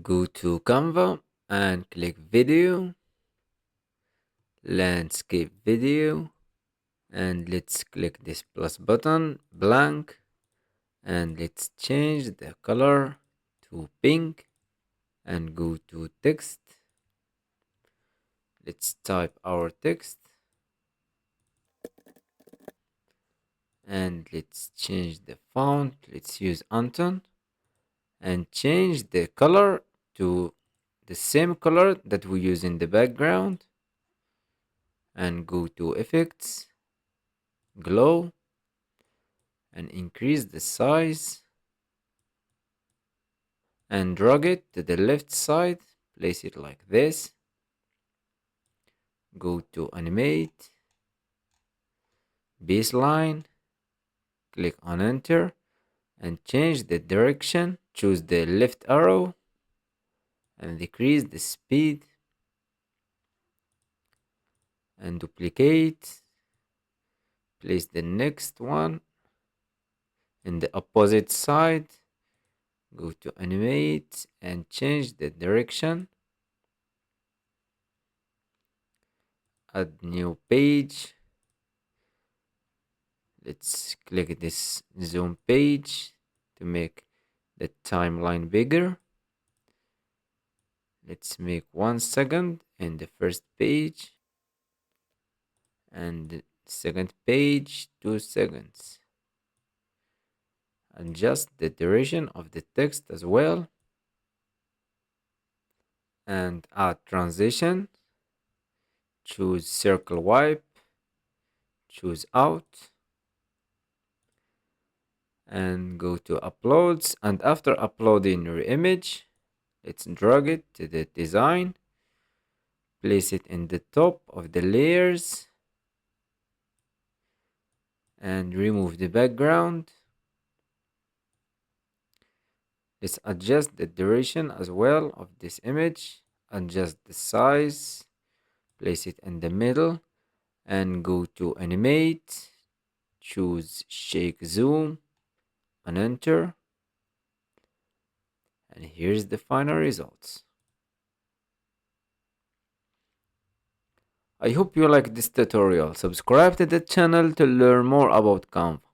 Go to Canva and click video, landscape video, and let's click this plus button, blank, and let's change the color to pink and go to text. Let's type our text and let's change the font. Let's use Anton and change the color to the same color that we use in the background and go to effects, glow, and increase the size and drag it to the left side. Place it like this. Go to animate, baseline, click on enter and change the direction. Choose the left arrow and decrease the speed and duplicate. Place the next one in the opposite side. Go to animate and change the direction. Add new page. Let's click this zoom page to make the timeline bigger. Let's make 1 second in the first page and the second page 2 seconds. Adjust the duration of the text as well and add transition. Choose circle wipe, choose out and go to uploads, and after uploading your image, let's drag it to the design, place it in the top of the layers and remove the background. Let's adjust the duration as well of this image, adjust the size, place it in the middle and go to animate, choose shake zoom and enter, and here's the final results. I hope you like this tutorial. Subscribe to the channel to learn more about Canva.